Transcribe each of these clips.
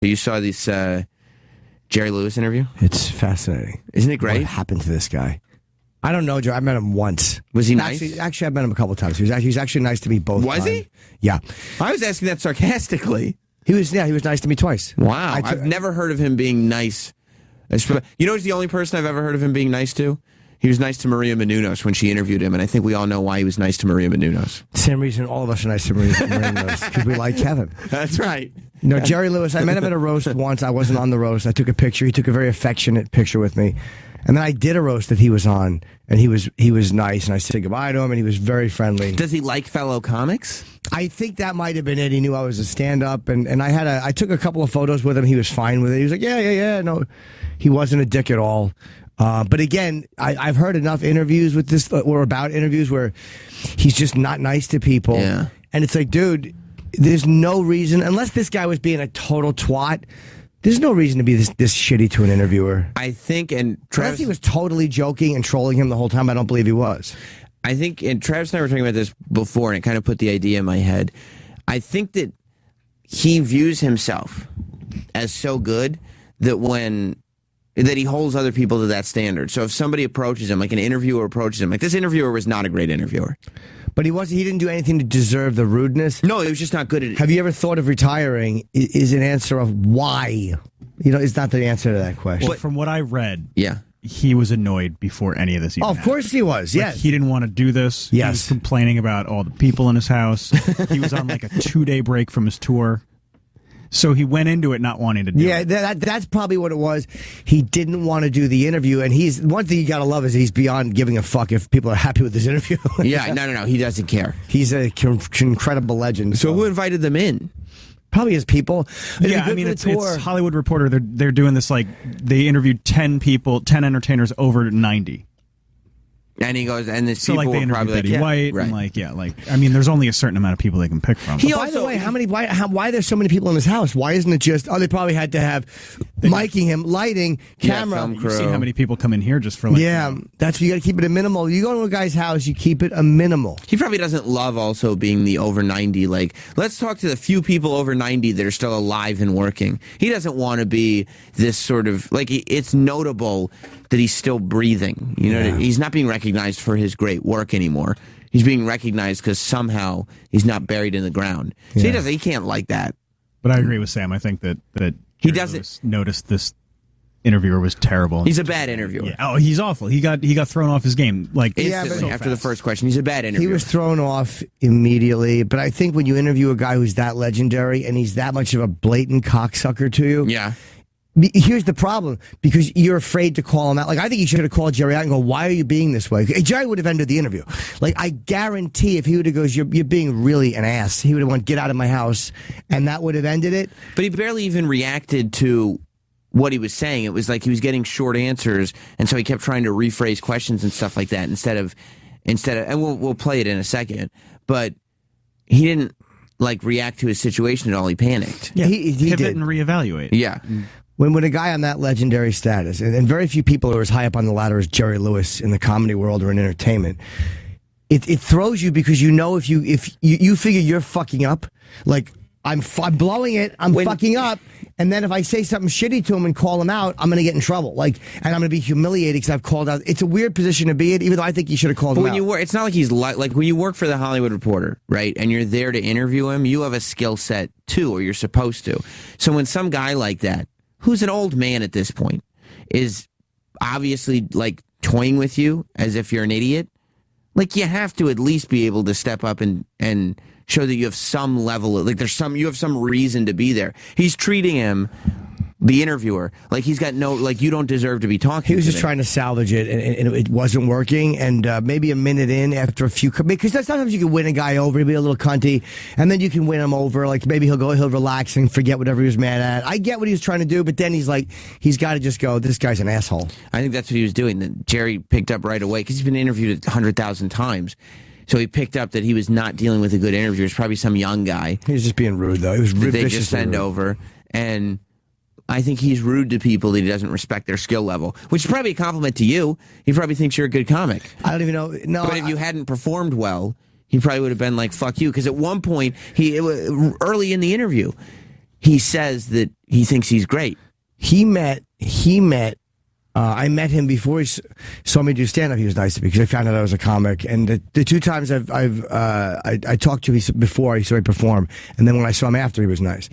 You saw this Jerry Lewis interview? It's fascinating. Isn't it great? What happened to this guy? I don't know, Joe. I met him once. Was he nice? Actually, I met him a couple of times. He was actually nice to me both times. Was he? Yeah. I was asking that sarcastically. He was nice to me twice. Wow. I've never heard of him being nice. You know who's the only person I've ever heard of him being nice to? He was nice to Maria Menounos when she interviewed him, and I think we all know why he was nice to Maria Menounos. Same reason all of us are nice to Maria Menounos, because we like Kevin. That's right. No, Jerry Lewis, I met him at a roast once. I wasn't on the roast. I took a picture. He took a very affectionate picture with me. And then I did a roast that he was on, and he was nice, and I said goodbye to him, and he was very friendly. Does he like fellow comics? I think that might have been it. He knew I was a stand-up, and I took a couple of photos with him. He was fine with it. He was like, yeah. No, he wasn't a dick at all. But again, I've heard enough interviews with this, or about interviews, where he's just not nice to people. Yeah. And it's like, dude, there's no reason, unless this guy was being a total twat, there's no reason to be this shitty to an interviewer. I think, and unless he was totally joking and trolling him the whole time, I don't believe he was. I think, and Travis and I were talking about this before, and it kind of put the idea in my head. I think that he views himself as so good that he holds other people to that standard. So if somebody approaches him, like an interviewer approaches him, like this interviewer was not a great interviewer. But he didn't do anything to deserve the rudeness. No, he was just not good at it. Have you ever thought of retiring? Is an answer of why? It's not the answer to that question. Well, from what I read, yeah, he was annoyed before any of this even of course he was, yes. He didn't want to do this. Yes. He was complaining about all the people in his house. He was on like a 2-day break from his tour. So he went into it not wanting to do it. Yeah, that's probably what it was. He didn't want to do the interview, and one thing you got to love is he's beyond giving a fuck if people are happy with his interview. Yeah, no, he doesn't care. He's an incredible legend. So who invited them in? Probably his people. Yeah, I mean, it's Hollywood Reporter. They're doing this, like, they interviewed 10 entertainers over 90. And he goes, and this so people like they were probably Betty like, White, right. I mean, there's only a certain amount of people they can pick from. By the way, why there's so many people in his house? Why isn't it just? Oh, they probably had to have miking him, lighting, camera. You've seen how many people come in here just for like. Yeah, that's you got to keep it a minimal. You go to a guy's house, you keep it a minimal. He probably doesn't love also being the over 90. Like, let's talk to the few people over 90 that are still alive and working. He doesn't want to be this sort of like. It's notable that he's still breathing. You know, he's not being recognized for his great work anymore. He's being recognized because somehow he's not buried in the ground. So he can't like that. But I agree with Sam. I think that he doesn't notice this interviewer was terrible. He's a bad interviewer. Yeah. Oh, he's awful. He got thrown off his game like instantly after the first question. He's a bad interviewer. He was thrown off immediately. But I think when you interview a guy who's that legendary and he's that much of a blatant cocksucker to you, yeah. Here's the problem, because you're afraid to call him out. Like, I think he should have called Jerry out and go, why are you being this way? Jerry would have ended the interview. Like, I guarantee if he would have goes, you're being really an ass, he would have went, get out of my house, and that would have ended it. But he barely even reacted to what he was saying. It was like he was getting short answers, and so he kept trying to rephrase questions and stuff like that instead of, and we'll play it in a second, but he didn't, like, react to his situation at all. He panicked. Yeah, he pivot did. and reevaluate. Yeah. When a guy on that legendary status, and very few people are as high up on the ladder as Jerry Lewis in the comedy world or in entertainment, it throws you because you know if you figure you're fucking up, like I'm blowing it, I'm fucking up, and then if I say something shitty to him and call him out, I'm going to get in trouble, and I'm going to be humiliated because I've called out. It's a weird position to be in, even though I think you should have called him out. It's not like he's like when you work for the Hollywood Reporter, right, and you're there to interview him, you have a skill set too, or you're supposed to. So when some guy like that, who's an old man at this point, is obviously like toying with you as if you're an idiot, like you have to at least be able to step up and show that you have some level of, like you have some reason to be there. He's treating him, the interviewer, like he's got no, like you don't deserve to be talking. He was just trying to salvage it, and it wasn't working. And maybe a minute in, after a few, because sometimes you can win a guy over, he'll be a little cunty, and then you can win him over. Like maybe he'll relax and forget whatever he was mad at. I get what he was trying to do, but then he's got to just go, this guy's an asshole. I think that's what he was doing. That Jerry picked up right away because he's been interviewed 100,000 times. So he picked up that he was not dealing with a good interviewer. It's probably some young guy. He was just being rude, though. He was rude. They just send over, and I think he's rude to people that he doesn't respect their skill level, which is probably a compliment to you. He probably thinks you're a good comic. I don't even know. No, but if you hadn't performed well, he probably would have been like, fuck you. Because at one point, early in the interview, he says that he thinks he's great. I met him before he saw me do stand up. He was nice to me because I found out I was a comic. And the 2 times I talked to him before I saw him perform, and then when I saw him after, he was nice.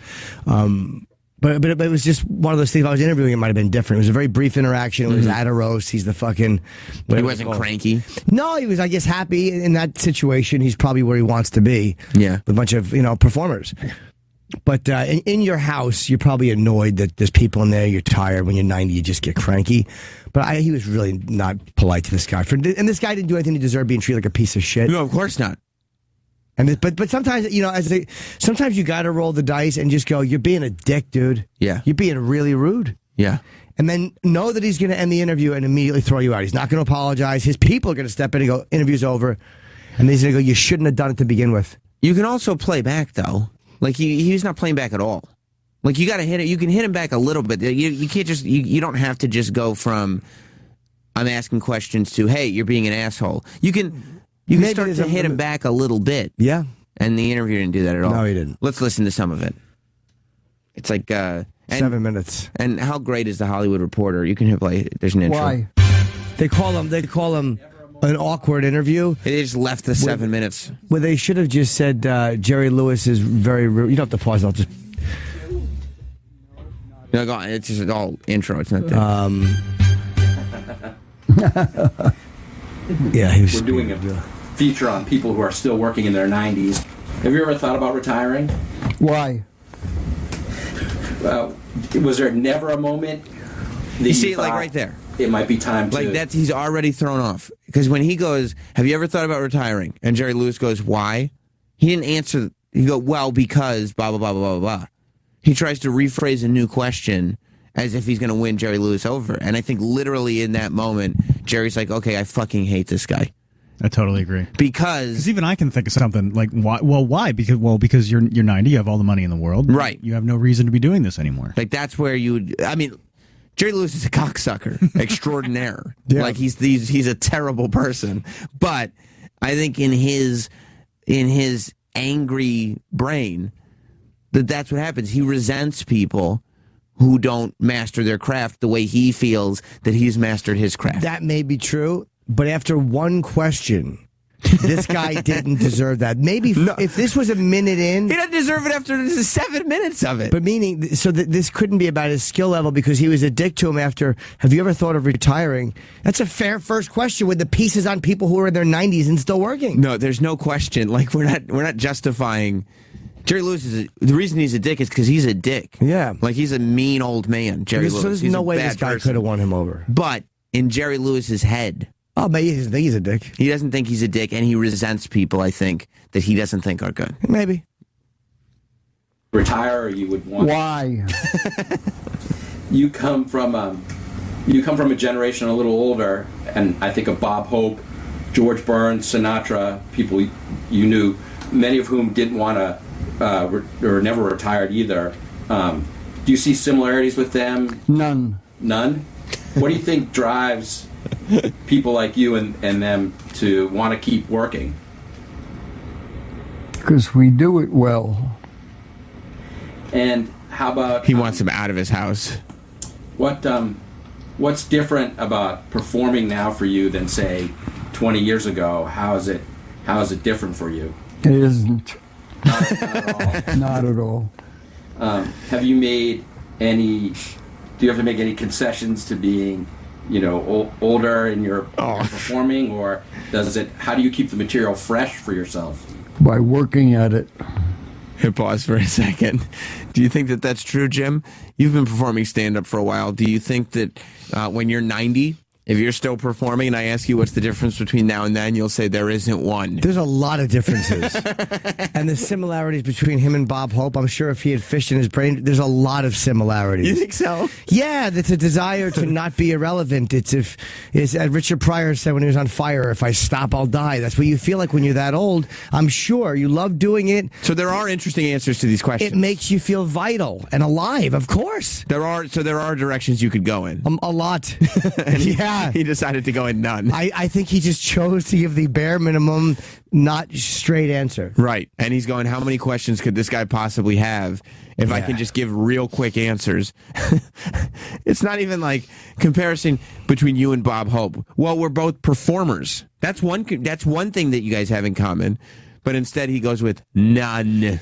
But it was just one of those things. If I was interviewing, it might have been different. It was a very brief interaction. It was at a roast. He's the fucking. He wasn't cranky. No, he was, I guess, happy in that situation. He's probably where he wants to be. Yeah, with a bunch of performers. But in your house, you're probably annoyed that there's people in there. You're tired. When you're 90, you just get cranky. But he was really not polite to this guy. And this guy didn't do anything to deserve being treated like a piece of shit. No, of course not. And but sometimes sometimes you got to roll the dice and just go, you're being a dick, dude. Yeah, you're being really rude. Yeah. And then know that he's going to end the interview and immediately throw you out. He's not going to apologize. His people are going to step in and go, interview's over. And he's going to go, you shouldn't have done it to begin with. You can also play back though. Like he's not playing back at all. Like you got to hit it. You can hit him back a little bit. You can't just. You don't have to just go from I'm asking questions to hey, you're being an asshole. You can start to hit him back a little bit. Yeah. And the interview didn't do that at all. No, he didn't. Let's listen to some of it. It's like 7 minutes. And how great is the Hollywood Reporter? You can play. There's an intro. Why? They call him an awkward interview. They just left the 7 minutes. Well, they should have just said Jerry Lewis is very rude. You don't have to pause. I'll just. No, go on. It's just all intro. It's not that. Yeah, he was. We're doing a feature on people who are still working in their 90s. Have you ever thought about retiring? Why? Was there never a moment that you see it like right there? It might be time to... Like he's already thrown off. Because when he goes, have you ever thought about retiring? And Jerry Lewis goes, why? He didn't answer. He go, well, because blah, blah, blah, blah, blah, blah. He tries to rephrase a new question as if he's going to win Jerry Lewis over. And I think literally in that moment, Jerry's like, okay, I fucking hate this guy. I totally agree. Because even I can think of something like why? Well, why? Because you're 90, you have all the money in the world, right? You have no reason to be doing this anymore. Like that's where you. I mean, Jerry Lewis is a cocksucker extraordinaire. Yeah. Like he's a terrible person. But I think in his angry brain, that's what happens. He resents people who don't master their craft the way he feels that he's mastered his craft. That may be true. But after one question, this guy didn't deserve that. Maybe if this was a minute in... He doesn't deserve it after 7 minutes of it. But meaning, so that this couldn't be about his skill level because he was a dick to him after, have you ever thought of retiring? That's a fair first question with the pieces on people who are in their 90s and still working. No, there's no question. Like, we're not justifying... Jerry Lewis the reason he's a dick is because he's a dick. Yeah. Like, he's a mean old man, Jerry Lewis. So there's he's no way this guy could have won him over. But in Jerry Lewis's head... Oh, but he doesn't think he's a dick. He doesn't think he's a dick, and he resents people, I think, that he doesn't think are good. Maybe. Retire, or you would want... Why? You come from a generation a little older, and I think of Bob Hope, George Burns, Sinatra, people you knew, many of whom didn't want to, or never retired either. Do you see similarities with them? None. None? What do you think drives people like you and them to want to keep working? Because we do it well. And how about... He wants him out of his house. What's different about performing now for you than, say, 20 years ago? How is it different for you? It isn't. Not at all. Not at all. Have you made any... Do you have to make any concessions to being, older in your performing, or how do you keep the material fresh for yourself? By working at it. Hey, pause for a second. Do you think that that's true, Jim? You've been performing stand-up for a while. Do you think that when you're 90, if you're still performing and I ask you what's the difference between now and then, you'll say there isn't one? There's a lot of differences. And the similarities between him and Bob Hope, I'm sure if he had fished in his brain, there's a lot of similarities. You think so? Yeah, that's a desire to not be irrelevant. It's as Richard Pryor said when he was on Fire, if I stop, I'll die. That's what you feel like when you're that old. I'm sure you love doing it. So there are interesting answers to these questions. It makes you feel vital and alive, of course. There are directions you could go in. A lot. Yeah. he decided to go in none. I think he just chose to give the bare minimum, not straight answer. Right. And he's going, how many questions could this guy possibly have if I can just give real quick answers? It's not even like comparison between you and Bob Hope. Well, we're both performers. That's one thing that you guys have in common. But instead he goes with none.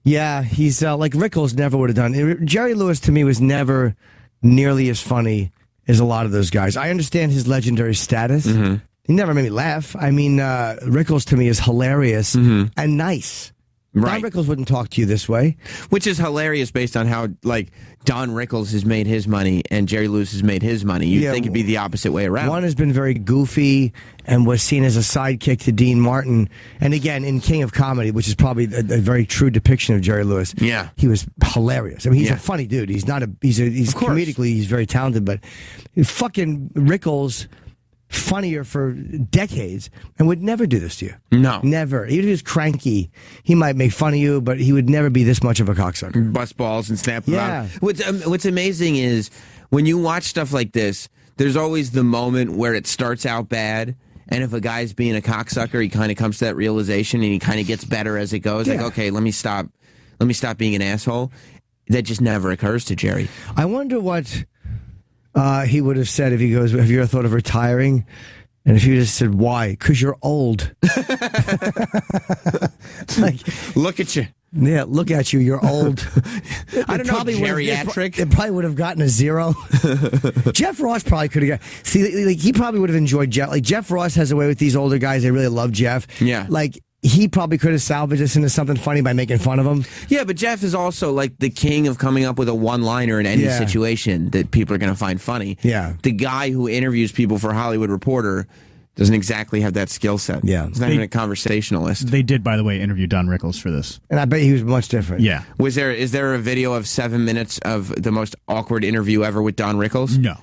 Yeah, he's like Rickles never would have done. Jerry Lewis to me was never nearly as funny as a lot of those guys. I understand his legendary status. Mm-hmm. He never made me laugh. I mean, Rickles to me is hilarious and nice. Right. Don Rickles wouldn't talk to you this way. Which is hilarious based on how, like, Don Rickles has made his money and Jerry Lewis has made his money. You'd think it'd be the opposite way around. One has been very goofy and was seen as a sidekick to Dean Martin. And again, in King of Comedy, which is probably a very true depiction of Jerry Lewis. Yeah. He was hilarious. I mean, he's a funny dude. He's not he's comedically, he's very talented, but fucking Rickles, funnier for decades and would never do this to you. No. Never. Even if he was cranky, he might make fun of you, but he would never be this much of a cocksucker. Bust balls and snap them Yeah. out. What's amazing is when you watch stuff like this, there's always the moment where it starts out bad, and if a guy's being a cocksucker, he kind of comes to that realization and he kind of gets better as it goes. Like, okay, let me stop being an asshole. That just never occurs to Jerry. I wonder what he would have said if he goes, have you ever thought of retiring? And if he just said, why? Because you're old. Like, look at you. Yeah, look at you. You're old. I don't know, geriatric. It probably would have gotten a 0. Jeff Ross probably could have got. See, like, he probably would have enjoyed Jeff. Like, Jeff Ross has a way with these older guys. They really love Jeff. Yeah. Like, he probably could have salvaged this into something funny by making fun of him. Yeah, but Jeff is also like the king of coming up with a one-liner in any situation that people are going to find funny. Yeah. The guy who interviews people for Hollywood Reporter doesn't exactly have that skill set. Yeah. He's not even a conversationalist. They did, by the way, interview Don Rickles for this. And I bet he was much different. Yeah. Is there a video of 7 minutes of the most awkward interview ever with Don Rickles? No.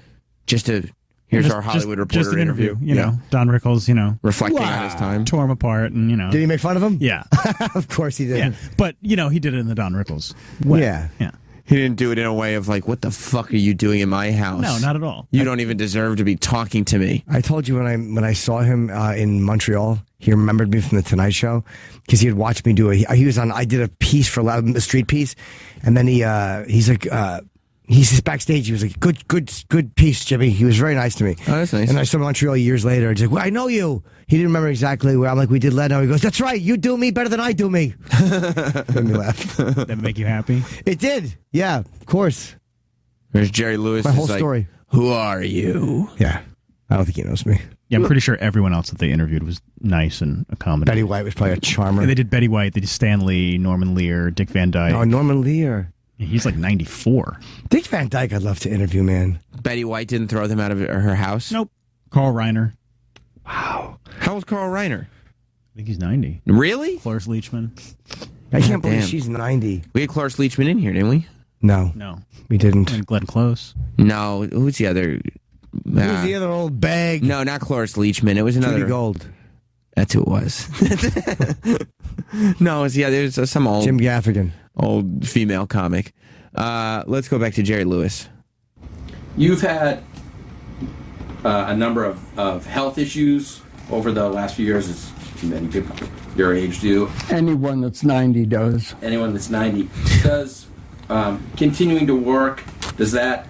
Here's our Hollywood Reporter just an interview. You know, Don Rickles, reflecting on his time. tore him apart, and Did he make fun of him? Yeah. Of course he did. Yeah. But he did it in the Don Rickles way. Yeah. Yeah. He didn't do it in a way of like, what the fuck are you doing in my house? No, not at all. You don't even deserve to be talking to me. I told you when I saw him in Montreal, he remembered me from the Tonight Show because he had watched me do it. He was on. I did a piece for a street piece, and then he's like. He's just backstage. He was like, good piece, Jimmy. He was very nice to me. Oh, that's nice. And I saw him in Montreal years later. He's like, well, I know you. He didn't remember exactly where. I'm like, we did Leno. He goes, that's right. You do me better than I do me. Made me laugh. Did that make you happy? It did. Yeah, of course. There's Jerry Lewis. My whole like, story. Who are you? Yeah. I don't think he knows me. Yeah, I'm pretty sure everyone else that they interviewed was nice and accommodating. Betty White was probably a charmer. And they did Betty White, they did Stan Lee, Norman Lear, Dick Van Dyke. Oh, Norman Lear. He's like 94. Dick Van Dyke I'd love to interview, man. Betty White didn't throw them out of her house? Nope. Carl Reiner. Wow. How old's Carl Reiner? I think he's 90. Really? Cloris Leachman. I can't believe damn. she's 90. We had Cloris Leachman in here, didn't we? No. No. We didn't. And Glenn Close. No. Who's the other? Who's the other old bag? No, not Cloris Leachman. It was another. Judy Gold. That's who it was. No, there's some old Jim Gaffigan. old female comic. Let's go back to Jerry Lewis. You've had a number of health issues over the last few years, as many people your age do. Anyone that's 90 does. Anyone that's 90 does. Continuing to work, does that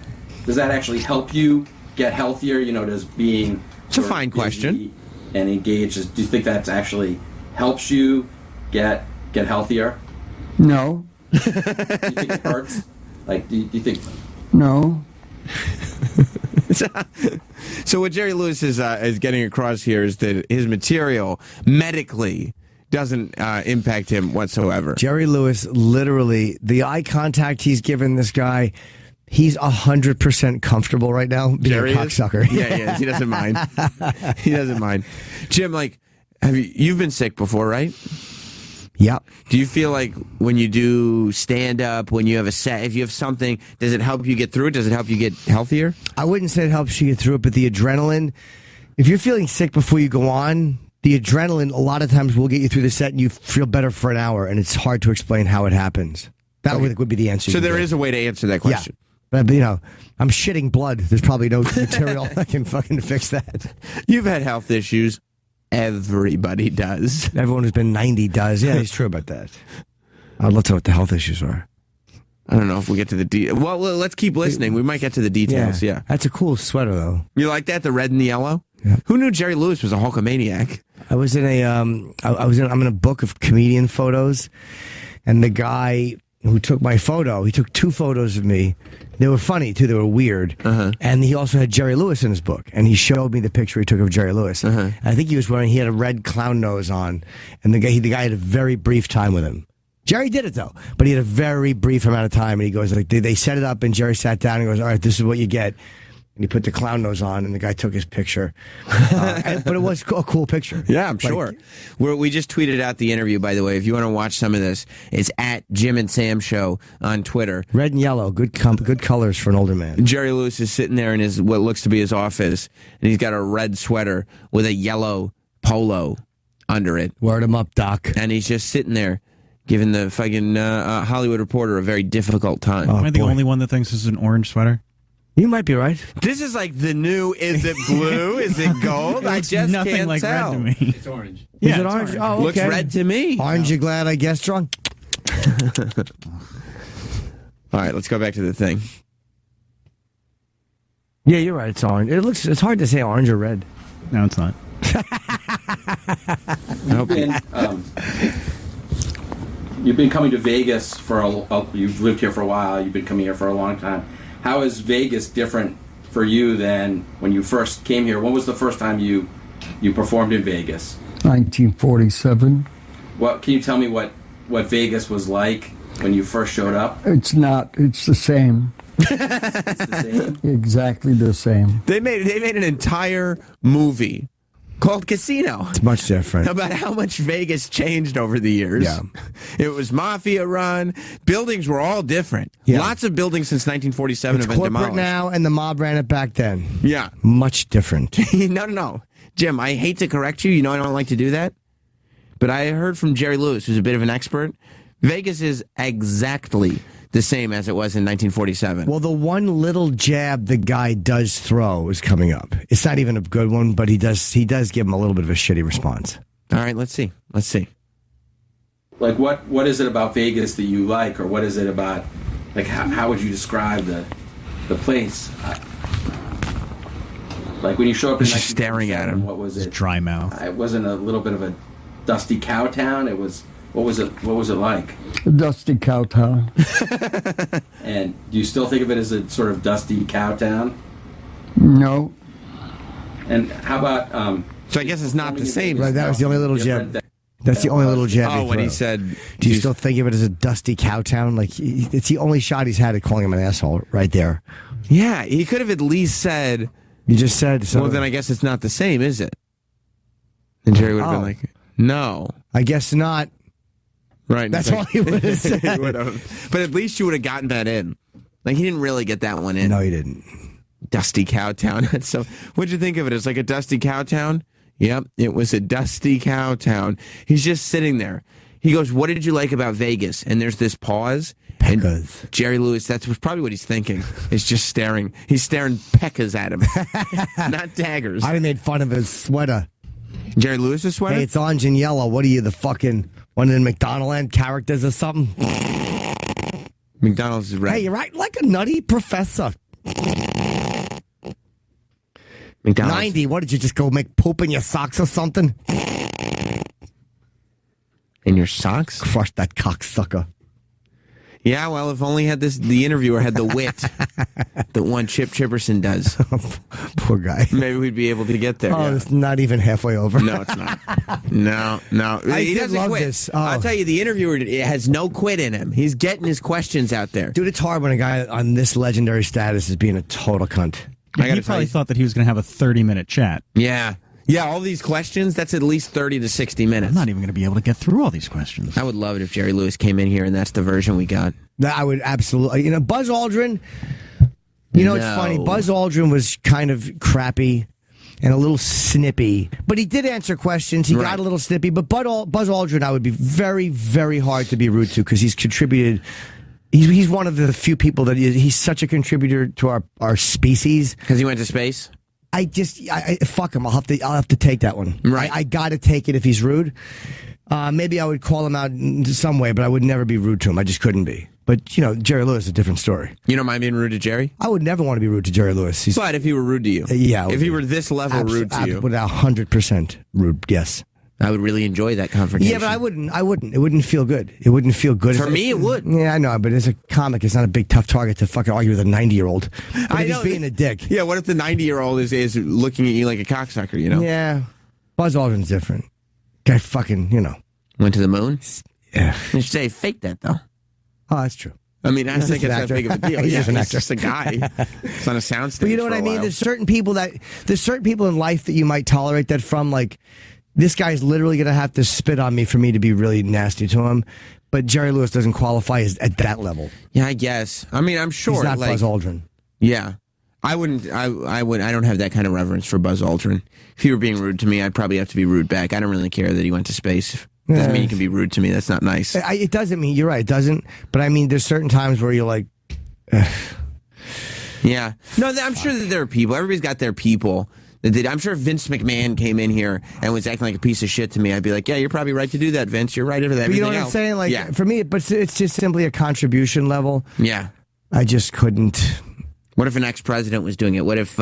actually help you get healthier? Does being It's a sort of fine busy question. and engaged, do you think that actually helps you get healthier? No. Do you think it hurts? Like, do you think? No. So what Jerry Lewis is getting across here is that his material medically doesn't impact him whatsoever. Jerry Lewis, literally, the eye contact he's given this guy, he's 100% comfortable right now being Jerry a cocksucker. Yeah, he doesn't mind. He doesn't mind. Jim, like, you've been sick before, right? Yep. Do you feel like when you do stand up, when you have a set, if you have something, does it help you get through it? Does it help you get healthier? I wouldn't say it helps you get through it, but the adrenaline, if you're feeling sick before you go on, the adrenaline a lot of times will get you through the set and you feel better for an hour, and it's hard to explain how it happens. That would be the answer. So you there get. is a way to answer that question. But I'm shitting blood. There's probably no material that can fucking fix that. You've had health issues. Everybody does. Everyone who's been 90 does. Yeah, he's true about that. I'd love to know what the health issues are. I don't know if we get to the well, let's keep listening. We might get to the details. Yeah. That's a cool sweater, though. You like that? The red and the yellow? Yeah. Who knew Jerry Lewis was a Hulkamaniac? I was in I'm in a book of comedian photos, and the guy who took my photo, he took 2 photos of me. They were funny too. They were weird. And he also had Jerry Lewis in his book, and he showed me the picture he took of Jerry Lewis. I think he had a red clown nose on, and the guy had a very brief time with him. Jerry did it though, but he had a very brief amount of time, and he goes like, they set it up, and Jerry sat down and goes, all right, this is what you get. And he put the clown nose on, and the guy took his picture. But it was a cool picture. Yeah, I'm sure. We just tweeted out the interview, by the way. If you want to watch some of this, it's at Jim and Sam Show on Twitter. Red and yellow, good colors for an older man. Jerry Lewis is sitting there in what looks to be his office, and he's got a red sweater with a yellow polo under it. Word him up, Doc. And he's just sitting there giving the fucking Hollywood Reporter a very difficult time. Am I the only one that thinks this is an orange sweater? You might be right. This is like the new, is it blue? Is it gold? I just nothing can't like tell. red to me. It's orange. Is it orange? Oh, okay. Looks red to me. Aren't you glad I guessed wrong? All right, let's go back to the thing. Yeah, you're right. It's orange. It's hard to say orange or red. No, it's not. You've been coming to Vegas you've lived here for a while. You've been coming here for a long time. How is Vegas different for you than when you first came here? When was the first time you performed in Vegas? 1947. Can you tell me what Vegas was like when you first showed up? It's not. It's the same. It's the same. Exactly the same. They made an entire movie called Casino. It's much different. About how much Vegas changed over the years. Yeah. It was mafia run. Buildings were all different. Yeah. Lots of buildings since 1947 It's have been corporate demolished. now, and the mob ran it back then. Yeah. Much different. No. Jim, I hate to correct you. You know I don't like to do that. But I heard from Jerry Lewis, who's a bit of an expert, Vegas is exactly the same as it was in 1947. Well, the one little jab the guy does throw is coming up. It's not even a good one, but he does give him a little bit of a shitty response. All right, let's see. Like what is it about Vegas that you like, or what is it about? Like how would you describe the place? Like when you show up, in Just staring at him. What was it? Dry mouth. It wasn't a little bit of a dusty cow town. It was. What was it like? A dusty cow town. And do you still think of it as a sort of dusty cow town? No. And how about? So I guess it's not the same. Right, that was the only little jab. That's the only little jab. Oh, when he said, do you still think of it as a dusty cow town? Like, it's the only shot he's had at calling him an asshole right there. Yeah, he could have at least said, You just said so. well, then I guess it's not the same, is it? And Jerry would have been like, no. I guess not. Right. That's all he would have said. He would have. But at least you would have gotten that in. Like, he didn't really get that one in. No, he didn't. Dusty cow town. So, what'd you think of it? It's like a dusty cow town? Yep, it was a dusty cow town. He's just sitting there. He goes, what did you like about Vegas? And there's this pause. Peccas. And Jerry Lewis, that's probably what he's thinking. Is just staring. He's staring peccas at him. Not daggers. I made fun of his sweater. Jerry Lewis's sweater? Hey, it's orange and yellow. What are you, the fucking one of the McDonaldland characters or something? McDonald's is red. Hey, you're right, like a nutty professor. McDonald's. 90, what did you just go make poop in your socks or something? In your socks? Crush that cocksucker. Yeah, well, if only the interviewer had the wit that one Chip Chipperson does. Poor guy. Maybe we'd be able to get there. Oh, yeah. it's not even halfway over. No, it's not. No. He did doesn't love quit. this. Oh. I'll tell you, the interviewer has no quit in him. He's getting his questions out there. Dude, it's hard when a guy on this legendary status is being a total cunt. He probably thought that he was going to have a 30-minute chat. Yeah, all these questions, that's at least 30 to 60 minutes. I'm not even going to be able to get through all these questions. I would love it if Jerry Lewis came in here and that's the version we got. I would absolutely. Buzz Aldrin, it's funny. Buzz Aldrin was kind of crappy and a little snippy, but he did answer questions. He got a little snippy, but Buzz Aldrin, I would be very, very hard to be rude to because he's contributed He's one of the few people that he's such a contributor to our species. Because he went to space? I fuck him. I'll have to take that one. Right. I got to take it if he's rude. Maybe I would call him out in some way, but I would never be rude to him. I just couldn't be. But, Jerry Lewis is a different story. You don't mind being rude to Jerry? I would never want to be rude to Jerry Lewis. But if he were rude to you? Yeah. If he were this level rude to you? 100% rude, yes. I would really enjoy that confrontation. Yeah, but I wouldn't. It wouldn't feel good. It wouldn't feel good. For me, it would. Yeah, I know, but as a comic, it's not a big, tough target to fucking argue with a 90-year-old. But if he's being a dick. Yeah, what if the 90-year-old is looking at you like a cocksucker, Yeah. Buzz Aldrin's different. Guy fucking, Went to the moon? Yeah. You should say, fake that, though. Oh, that's true. I mean, I don't He's think just it's an that big of a actor. deal. He's Yeah, just an he's actor. just a guy. It's on a soundstage. But you know what I mean? There's certain people in life that you might tolerate that from, like, this guy's literally going to have to spit on me for me to be really nasty to him. But Jerry Lewis doesn't qualify at that level. Yeah, I guess. I mean, I'm sure. He's not Buzz Aldrin. Yeah. I wouldn't. I don't have that kind of reverence for Buzz Aldrin. If he were being rude to me, I'd probably have to be rude back. I don't really care that he went to space. Doesn't mean you can be rude to me. That's not nice. It doesn't mean, you're right, it doesn't. But I mean, there's certain times where you're like, yeah. No, I'm sure that there are people. Everybody's got their people. I'm sure if Vince McMahon came in here and was acting like a piece of shit to me, I'd be like, yeah, you're probably right to do that, Vince. You're right over that. But you know what I'm saying? Like, yeah. for me, but it's just simply a contribution level. Yeah. I just couldn't. What if an ex-president was doing it? What if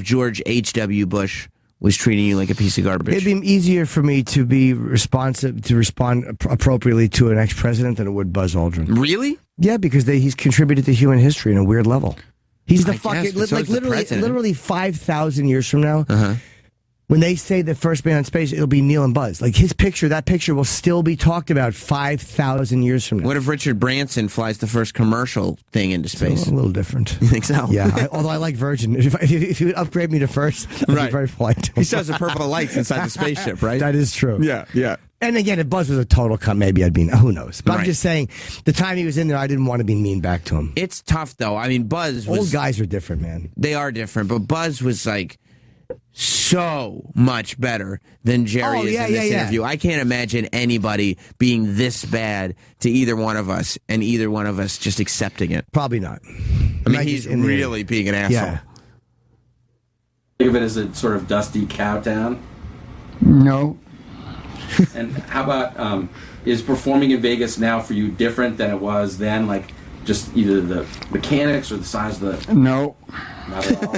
George H.W. Bush was treating you like a piece of garbage? It'd be easier for me to be responsive, to respond appropriately to an ex-president than it would Buzz Aldrin. Really? Yeah, because he's contributed to human history in a weird level. He's the literally 5,000 years from now. When they say the first man on space, it'll be Neil and Buzz. Like that picture will still be talked about 5,000 years from now. What if Richard Branson flies the first commercial thing into space? A little different. You think so? Yeah. Although I like Virgin. If you would upgrade me to first, I'd be very polite. He still has the purple lights inside the spaceship, right? That is true. Yeah, yeah. And again, if Buzz was a total cunt, maybe I'd be. Who knows? But I'm just saying, the time he was in there, I didn't want to be mean back to him. It's tough, though. I mean, Buzz was... Old guys are different, man. They are different, but Buzz was like so much better than Jerry is in this interview. I can't imagine anybody being this bad to either one of us, and either one of us just accepting it. Probably not. I mean, he's really being an asshole. Yeah. Think of it as a sort of dusty cow town. No. And how about, is performing in Vegas now for you different than it was then? Like, just either the mechanics or the size of the... No. Not at all.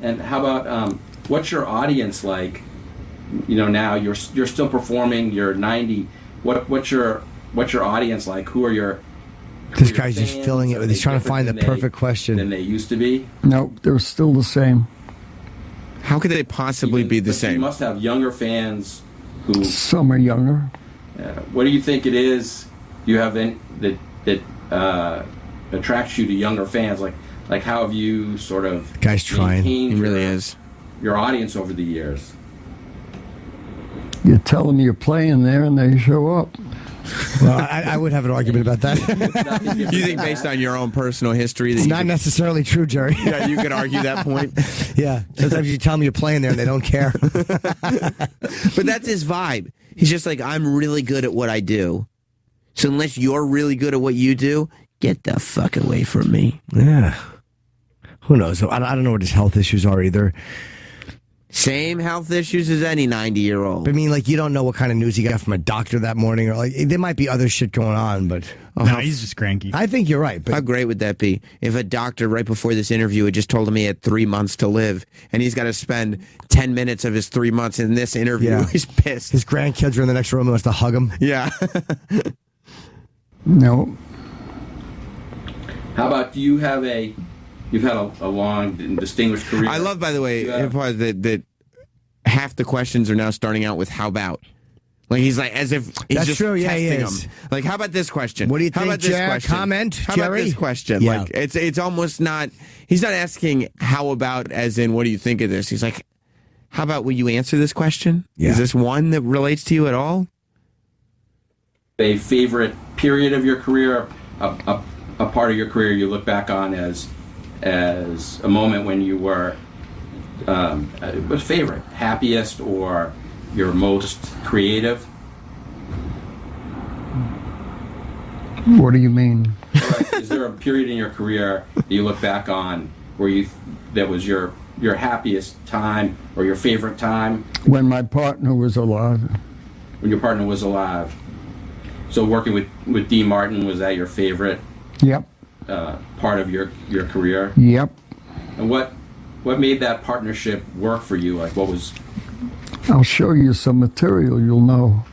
And how about, what's your audience like? Now you're still performing, you're 90. What's your audience like? Who are your... This guy's just filling it with... He's trying to find the perfect question. Than they used to be? No, they're still the same. How could they possibly be the same? You must have younger fans who... Some are younger. What do you think it is you have that attracts you to younger fans? Like how have you sort of... Guy's trying. He really is. Your audience over the years? You tell them you're playing there and they show up. Well, I would have an argument about that. You think based on your own personal history that it's not necessarily true, Jerry. Yeah, you could argue that point. Yeah. Sometimes you tell them you're playing there and they don't care. But that's his vibe. He's just like, I'm really good at what I do. So unless you're really good at what you do, get the fuck away from me. Yeah. Who knows? I don't know what his health issues are either. Same health issues as any 90-year-old. I mean, like, you don't know what kind of news he got from a doctor that morning, or like, there might be other shit going on, but... No, he's just cranky. I think you're right, but... How great would that be if a doctor right before this interview had just told him he had 3 months to live, and he's got to spend 10 minutes of his 3 months in this interview? Yeah. He's pissed. His grandkids are in the next room and wants to hug him. Yeah. No. How about, you've had a long and distinguished career. I love, by the way, that half the questions are now starting out with "how about." Like he's like as if he's That's just true. Yeah, he testing is. them. Like, how about this question? What do you how think, about this Jack? question? Comment, how Jerry? about this question? Yeah. Like it's almost not. He's not asking how about as in what do you think of this. He's like, how about will you answer this question? Yeah. Is this one that relates to you at all? A favorite period of your career, a part of your career you look back on as a moment when you were what's favorite, happiest, or your most creative? What do you mean? Right. Is there a period in your career that you look back on where that was your happiest time or your favorite time? When my partner was alive. When your partner was alive. So working with Dean Martin, was that your favorite Yep. part of your career? Yep. And what made that partnership work for you? Like, what was... I'll show you some material, you'll know.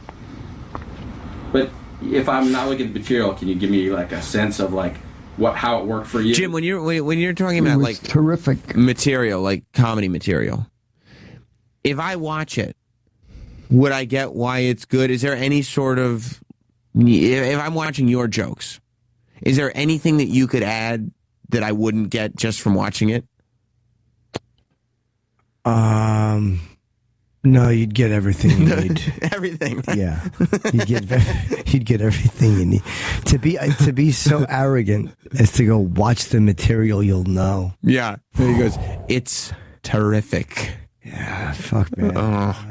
But if I'm not looking at the material, can you give me like a sense of like how it worked for you? Jim, when you're talking about It was like terrific. material, like comedy material, if I watch it, would I get why it's good? Is there any sort of, if I'm watching your jokes, is there anything that you could add that I wouldn't get just from watching it? No, you'd get everything you need. Everything. Right? Yeah, you'd get everything you need. To be so arrogant as to go watch the material, you'll know. Yeah. There he goes. It's terrific. Yeah, fuck man. Oh,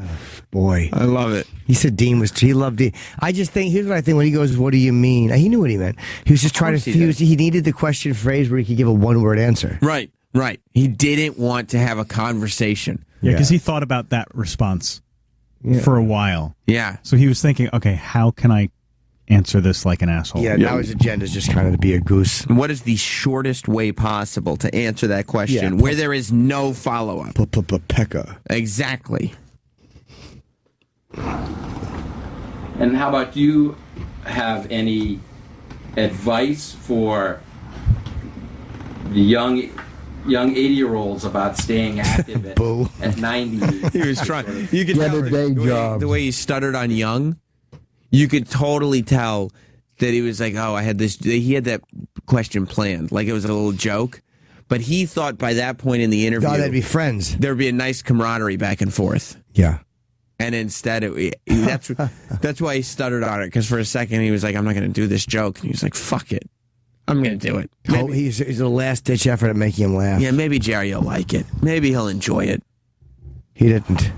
Boy, I love it. he said he loved Dean. I just think here's what I think when he goes, "What do you mean?" He knew what he meant. He was just trying to he fuse. did. He needed the question phrase where he could give a one-word answer. Right. Right. He didn't want to have a conversation. Yeah, because Yeah. he thought about that response for a while. Yeah. So he was thinking, okay, how can I answer this like an asshole? Yeah, now his agenda is just kind of to be a goose. What is the shortest way possible to answer that question Yeah. where there is no follow-up? Pekka. Exactly. And how about, do you have any advice for the young 80-year-olds about staying active Boo. at 90? He was trying. You could Get tell a day job. the way he stuttered on young. You could totally tell that he was like, "Oh, I had this." He had that question planned, like it was a little joke. But he thought by that point in the interview, Oh, they'd be friends. there'd be a nice camaraderie back and forth. Yeah. And instead, that's why he stuttered on it. Because for a second, he was like, "I'm not going to do this joke," and he was like, "Fuck it, I'm going to do it." Oh, he's a last-ditch effort at making him laugh. Yeah, maybe Jerry will like it. Maybe he'll enjoy it. He didn't.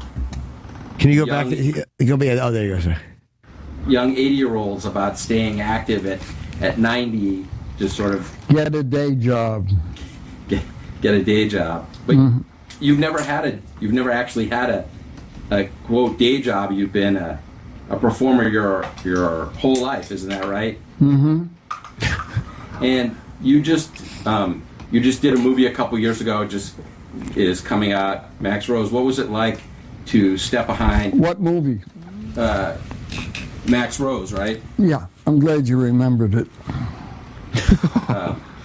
Can you go Young- back? Go back. Oh, there you go, sir. Young 80-year-olds about staying active at 90, just sort of Get a day job. get a day job. But you've never actually had a quote day job. You've been a performer your whole life, isn't that right? Mm-hmm. And you just did a movie a couple years ago. It just is coming out. Max Rose. What was it like to step behind What movie? Max Rose? Right. Yeah, I'm glad you remembered it.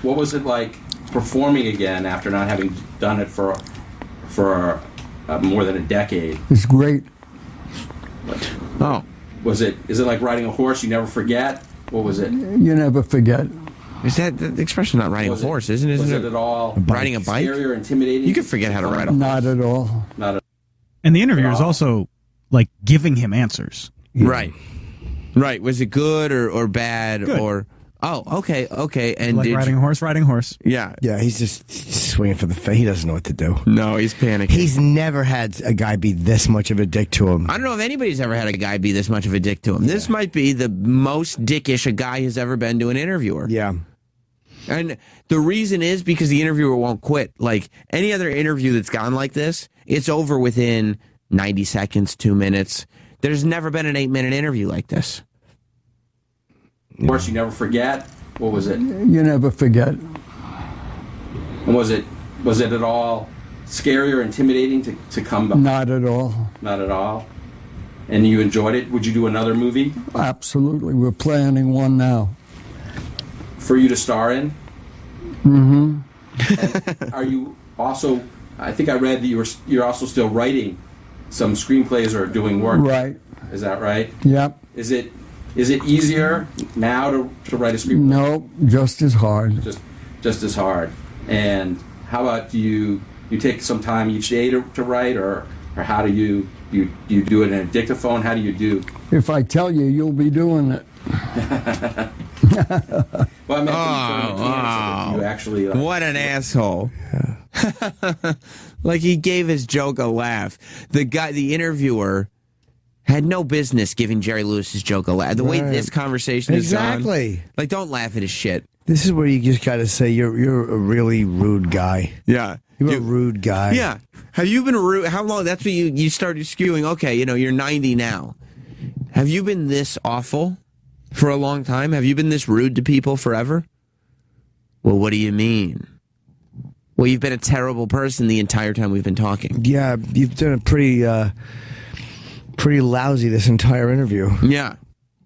What was it like performing again after not having done it for more than a decade? It's great. Oh, Is it like riding a horse? You never forget. What was it? You never forget. is that the expression? Not riding a horse, isn't it? Was Isn't it it at all riding a bike? scary or intimidating? You can forget how to ride a horse. Not at all. Not at And the interviewer is also like giving him answers. Right. Right. Was it good or bad Good. or? Oh, okay. And Like did riding a horse. yeah. Yeah, he's just swinging for the face. He doesn't know what to do. No, he's panicking. He's never had a guy be this much of a dick to him. I don't know if anybody's ever had a guy be this much of a dick to him. This might be the most dickish a guy has ever been to an interviewer. Yeah. And the reason is because the interviewer won't quit. Like any other interview that's gone like this, it's over within 90 seconds, 2 minutes. There's never been an 8-minute interview like this. horse. You never forget. What was it? You never forget. And was it at all scary or intimidating to come back? Not at all. Not at all. And you enjoyed it. Would you do another movie Absolutely. We're planning one now. for you to star in? Mm-hmm. And are you also? I think I read that you're also still writing some screenplays or doing work. Right. Is that right? Yep. Is it easier now to write a screenplay? No, just as hard. Just as hard. And how about do you take some time each day to write, or how do you do it in a dictaphone? How do you do? If I tell you, you'll be doing it. Well, I meant that you actually. What an asshole. Like he gave his joke a laugh. The interviewer, had no business giving Jerry Lewis's joke a laugh. The way Right. this conversation is Exactly. gone, like, don't laugh at his shit. This is where you just got to say you're a really rude guy. Yeah. You're a rude guy. Yeah. Have you been rude? How long? That's what you started skewing. Okay, you're 90 now. Have you been this awful for a long time? Have you been this rude to people forever? Well, what do you mean? Well, you've been a terrible person the entire time we've been talking. Yeah, you've done a pretty lousy this entire interview. Yeah.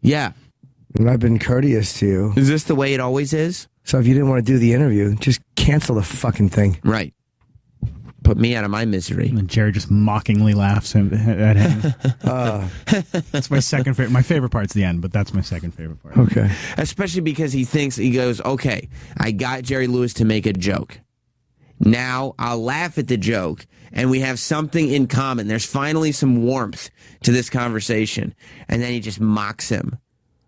Yeah. And I've been courteous to you. Is this the way it always is? So if you didn't want to do the interview, just cancel the fucking thing. Right. Put me out of my misery. And Jerry just mockingly laughs at him. That's my second favorite. My favorite part's the end, but that's my second favorite part. Okay. Especially because he goes, okay, I got Jerry Lewis to make a joke. Now I'll laugh at the joke, and we have something in common. There's finally some warmth to this conversation. And then he just mocks him.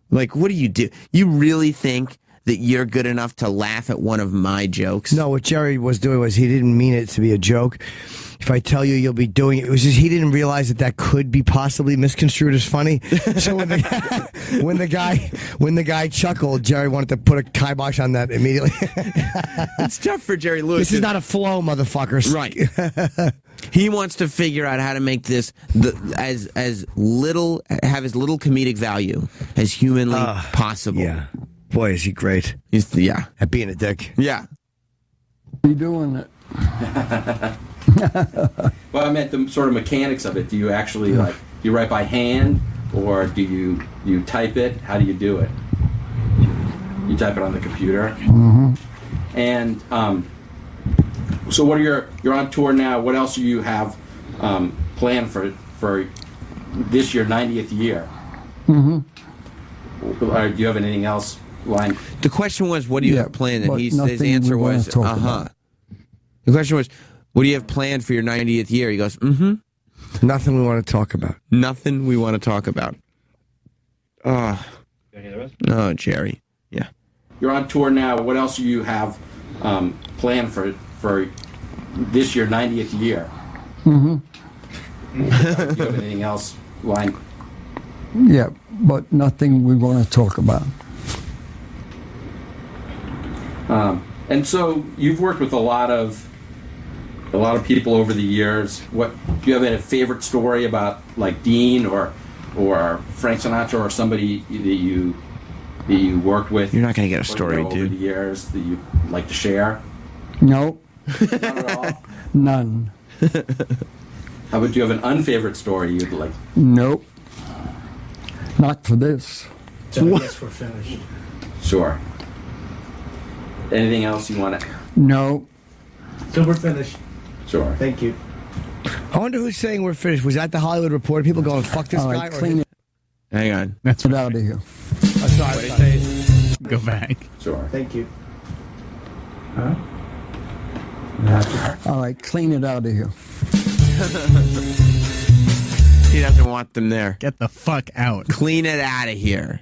Like, what do? You really think that you're good enough to laugh at one of my jokes? No, what Jerry was doing was he didn't mean it to be a joke. If I tell you, you'll be doing it. It was just he didn't realize that could be possibly misconstrued as funny. So when the guy chuckled, Jerry wanted to put a kibosh on that immediately. It's tough for Jerry Lewis. This is not a flow, motherfuckers. Right. He wants to figure out how to make this have as little comedic value as humanly possible. Yeah. Boy, is he great. Yeah. At being a dick. Yeah. Be doing it. Well, I meant the sort of mechanics of it. Do you actually do you write by hand, or do you type it? How do you do it? You type it on the computer. Mm-hmm. And so, what are you're on tour now? What else do you have planned for this year, 90th year? Mm-hmm. Or do you have anything else lined? The question was, what do you have planned? And but his nothing answer we wanna was, talk uh-huh. about. The question was, what do you have planned for your 90th year? He goes, Nothing we want to talk about. nothing we want to talk about. Oh, Jerry. Yeah. You're on tour now. What else do you have planned for this year, 90th year? Mm-hmm. Do you have anything else lined? Yeah, but nothing we want to talk about. And so you've worked with a lot of people over the years. What do you have a favorite story about, like Dean or Frank Sinatra or somebody that you worked with? You're not going to get a story, over dude. the years that you like to share? No, Not at all. none. How about, do you have an unfavorite story you'd like? Nope. Not for this. So I guess we're finished. Sure. Anything else you want to? No. So we're finished. Sure. Thank you. I wonder who's saying we're finished. Was that the Hollywood Reporter? People going, fuck this All guy? right, Or clean Hang on. That's it out of here. Oh, sorry. Go back. Sure. Thank you. All right, clean it out of here. He doesn't want them there. Get the fuck out. Clean it out of here.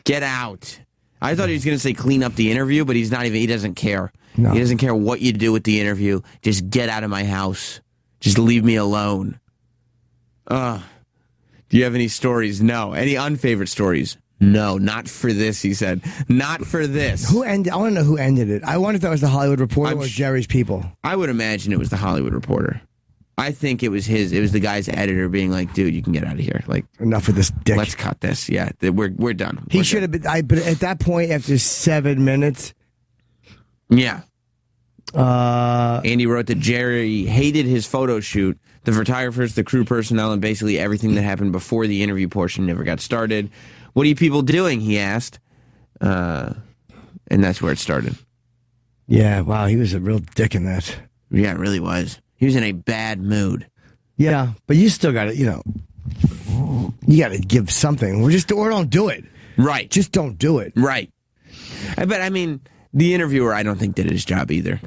Get out. I thought he was going to say clean up the interview, but he doesn't care. No. He doesn't care what you do with the interview. Just get out of my house. Just leave me alone. Do you have any stories? No. Any unfavorite stories? No, not for this, he said. Not for this. Who ended? I want to know who ended it. I wonder if that was the Hollywood Reporter or was Jerry's people. I would imagine it was the Hollywood Reporter. I think it was the guy's editor being like, dude, you can get out of here. Like, Enough of this dick. let's cut this. Yeah, we're done. He should have been. But at that point, after 7 minutes, Yeah. Andy wrote that Jerry hated his photo shoot, the photographers, the crew personnel, and basically everything that happened before the interview portion never got started. What are you people doing? He asked. And that's where it started. yeah, wow, he was a real dick in that. Yeah, it really was. He was in a bad mood. Yeah, but you still got to, you got to give something. Or don't do it. Right. Just don't do it. Right. But, I mean, the interviewer, I don't think, did his job either.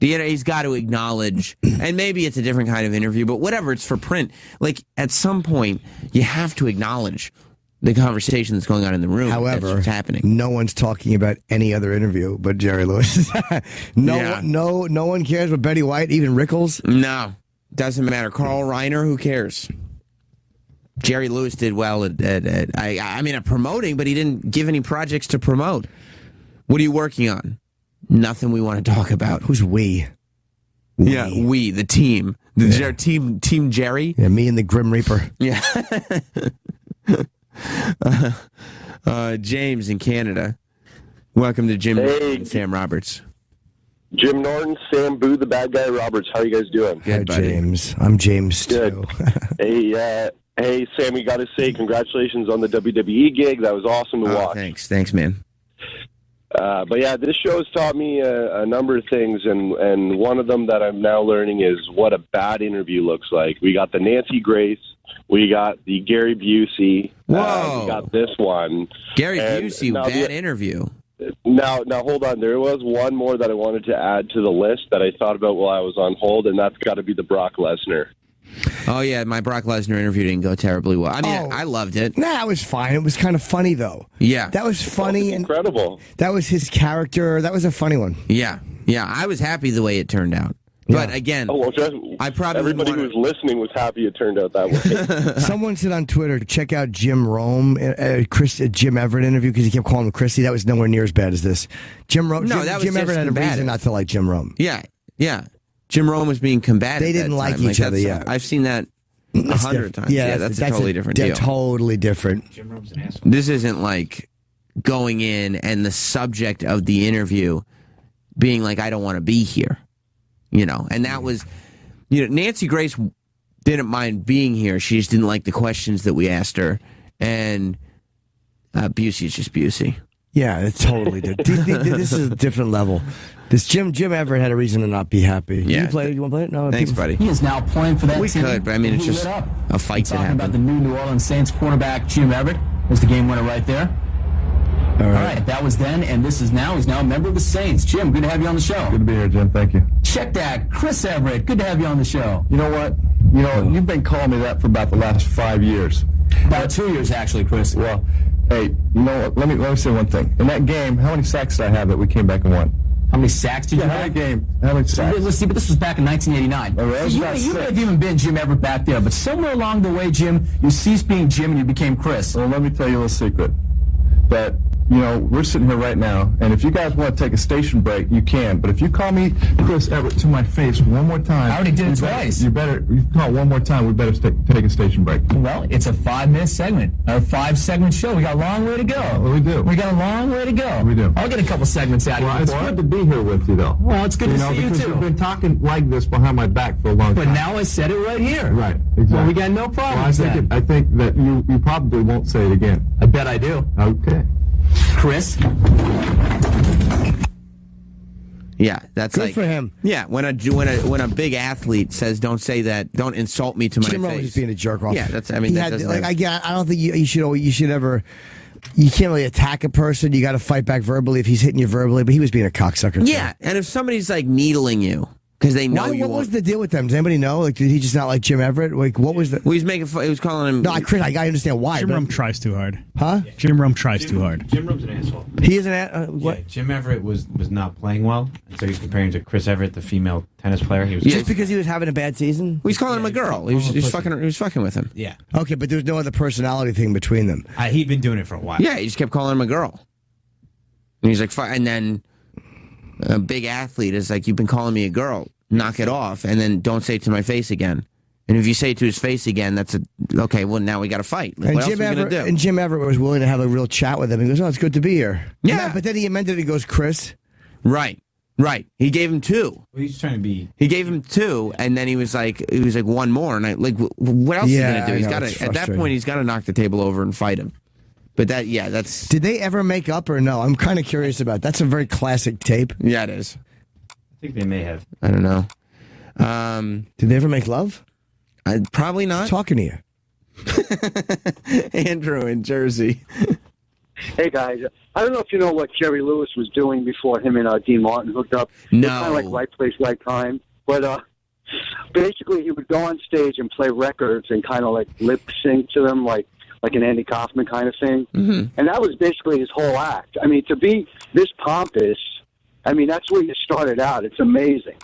He's got to acknowledge, and maybe it's a different kind of interview, but whatever, it's for print. Like, at some point, you have to acknowledge the conversation that's going on in the room. However, that's what's happening. No one's talking about any other interview but Jerry Lewis. Yeah. No one cares about Betty White, even Rickles. No. Doesn't matter. Carl Reiner, who cares? Jerry Lewis did well at promoting, but he didn't give any projects to promote. What are you working on? Nothing we want to talk about. Who's we? Yeah, we, the team. Team Jerry? Yeah, me and the Grim Reaper. Yeah. James in Canada. Welcome to Jim and Sam Roberts. Jim Norton, Sam Boo, the bad guy Roberts. How are you guys doing? Good, buddy. James. I'm James, too. Hey, Sam, we got to say congratulations on the WWE gig. That was awesome to watch. Thanks, man. But yeah, this show has taught me a number of things, and one of them that I'm now learning is what a bad interview looks like. We got the Nancy Grace, we got the Gary Busey. Whoa. We got this one. Gary Busey, bad interview. Now, hold on. There was one more that I wanted to add to the list that I thought about while I was on hold, and that's got to be the Brock Lesnar. Oh, yeah, my Brock Lesnar interview didn't go terribly well. I mean, I loved it. Nah, it was fine. It was kind of funny, though. Yeah. That was funny. And incredible. That was his character. That was a funny one. Yeah. I was happy the way it turned out. Yeah. But again, I probably everybody who was listening was happy it turned out that way. Someone said on Twitter, check out Jim Rome, Jim Everett interview because he kept calling him Chrissy. That was nowhere near as bad as this. Jim Everett had a reason not to like Jim Rome. Yeah. Jim Rome was being combative. They didn't like each other. Yeah, I've seen that 100 times. Yeah, that's a totally different deal. Totally different. Jim Rome's an asshole. This isn't like going in and the subject of the interview being like, I don't want to be here. And that was, Nancy Grace didn't mind being here. She just didn't like the questions that we asked her. And Busey is just Busey. Yeah, it's totally different. This is a different level. This Jim Everett had a reason to not be happy. Yeah. You want to play it? No, thanks, buddy. He is now playing for that we team. We could, but I mean, it's just a fight that happened. Talking about the New Orleans Saints quarterback, Jim Everett. There's the game winner right there. All right, that was then, and this is now. He's now a member of the Saints. Jim, good to have you on the show. Good to be here, Jim. Thank you. Check that. Chris Everett, good to have you on the show. You know what? You've been calling me that for about the last 5 years. About 2 years, actually, Chris. Well, hey, you know what? Let me say one thing. In that game, how many sacks did I have that we came back and won? How many sacks did you have? How many sacks? Let's see, but this was back in 1989. You may have even been Jim Everett back there, but somewhere along the way, Jim, you ceased being Jim and you became Chris. Well, let me tell you a little secret. That, we're sitting here right now, and if you guys want to take a station break, you can. But if you call me Chris Everett to my face one more time... I already did it twice. You call it one more time, we better take a station break. Well, it's a 5-minute segment, a 5-segment show. We got a long way to go. Well, we do. We got a long way to go. We do. I'll get a couple segments out of you. Well, it's good to be here with you, though. Well, it's good to see you, because too. you've been talking like this behind my back for a long time. But now I said it right here. Right, exactly. Well, we got no problem with that. I think that you probably won't say it again. I bet I do. Okay. Chris? Yeah, that's good for him. Yeah, when a big athlete says, "Don't say that," don't insult me to my face. Jim Rome was being a jerk off. Yeah, that's. I mean, I don't think you should ever. You can't really attack a person. You got to fight back verbally if he's hitting you verbally. But he was being a cocksucker. Yeah, and if somebody's like needling you because they know you. What was the deal with them? Does anybody know? Like, did he just not like Jim Everett? Like, what was the? Well, he was calling him. No, I understand why. Jim Rome tries too hard. Huh? Yeah. Jim Rome tries too hard. Jim Rome's an asshole. He is an what? Yeah, Jim Everett was not playing well, and so he's comparing to Chris Everett, the female tennis player. He was just because he was having a bad season. Well, he's calling him a girl. He was fucking with him. Yeah. Okay, but there's no other personality thing between them. He'd been doing it for a while. Yeah, he just kept calling him a girl. And he's like, and then a big athlete is like, "You've been calling me a girl. Knock it off, and then don't say it to my face again." And if you say it to his face again, that's okay. Well, now we got to fight. Like, what else are we gonna do? And Jim Everett was willing to have a real chat with him. He goes, "Oh, it's good to be here." Yeah, but then he amended it. He goes, "Chris." Right. He gave him 2. Well, he's trying to be. He gave him 2, and then he was like, one more, and what else is he gonna do? He's got to at that point. He's got to knock the table over and fight him. But that's. Did they ever make up or no? I'm kind of curious about. That's a very classic tape. Yeah, it is. I think they may have. I don't know. Did they ever make love? Probably not. Talking to you. Andrew in Jersey. Hey, guys. I don't know if you know what Jerry Lewis was doing before him and Dean Martin hooked up. No. Kind of like right place, right time. But basically, he would go on stage and play records and kind of like lip sync to them, like an Andy Kaufman kind of thing. Mm-hmm. And that was basically his whole act. I mean, to be this pompous, I mean, that's where you started out. It's amazing.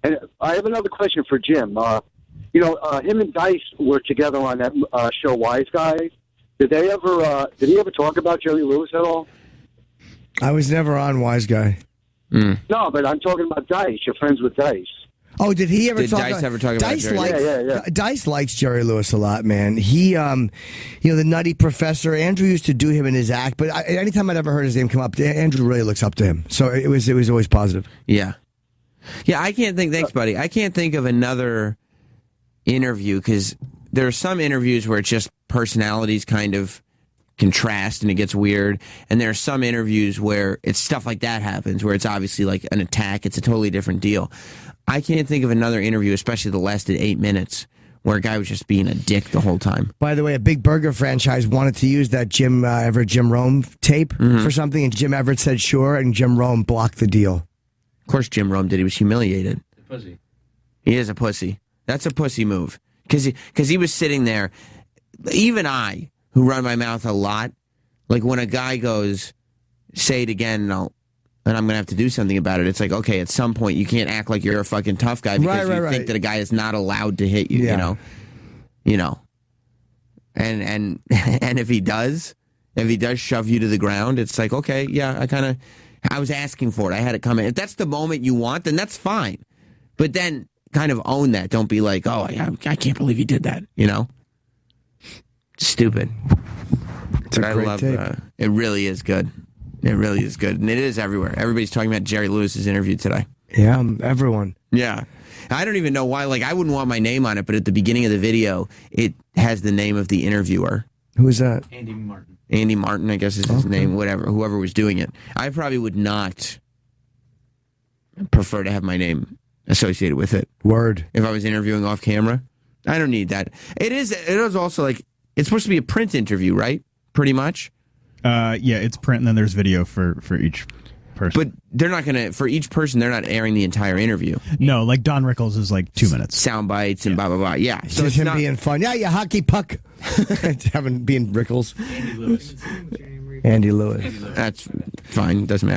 And I have another question for Jim. You know, him and Dice were together on that show Wise Guys. Did he ever talk about Jerry Lewis at all? I was never on Wise Guy. No, but I'm talking about Dice. You're friends with Dice. Oh, did he ever Did talk? Dice ever talk about Dice Jerry likes, Yeah. Dice likes Jerry Lewis a lot, man. He, the Nutty Professor. Andrew used to do him in his act, but anytime I'd ever heard his name come up, Andrew really looks up to him. So it was always positive. Yeah. Yeah, I can't think, thanks, buddy. I can't think of another interview because there are some interviews where it's just personalities kind of contrast and it gets weird. And there are some interviews where it's stuff like that happens, where it's obviously like an attack. It's a totally different deal. I can't think of another interview, especially the lasted 8 minutes, where a guy was just being a dick the whole time. By the way, a big burger franchise wanted to use that Jim Rome tape for something, and Jim Everett said sure, and Jim Rome blocked the deal. Of course Jim Rome did. He was humiliated. Pussy. He is a pussy. That's a pussy move. Because he was sitting there. Even I, who run my mouth a lot, like when a guy goes, say it again, and I'm going to have to do something about it. It's like, okay, at some point you can't act like you're a fucking tough guy because you think that a guy is not allowed to hit you, you know. And if he does shove you to the ground, it's like, okay, yeah, I was asking for it. I had it coming. If that's the moment you want, then that's fine. But then kind of own that. Don't be like, oh, I can't believe he did that, you know? Stupid. But I love it. Really is good. It really is good. And it is everywhere. Everybody's talking about Jerry Lewis's interview today. Yeah, everyone. Yeah. I don't even know why. Like, I wouldn't want my name on it, but at the beginning of the video, it has the name of the interviewer. Who is that? Andy Martin. Andy Martin, I guess is his name, whatever, whoever was doing it. I probably would not prefer to have my name associated with it. Word. If I was interviewing off camera. I don't need that. It is also like, it's supposed to be a print interview, right? Pretty much. Yeah, it's print and then there's video for each person. But they're not going to, for each person, they're not airing the entire interview. No, like Don Rickles is like 2 minutes. Sound bites and blah, blah, blah. Yeah. So it's him being fun. Yeah, you hockey puck. Being Rickles. Andy Lewis. Andy Lewis. That's fine. Doesn't matter.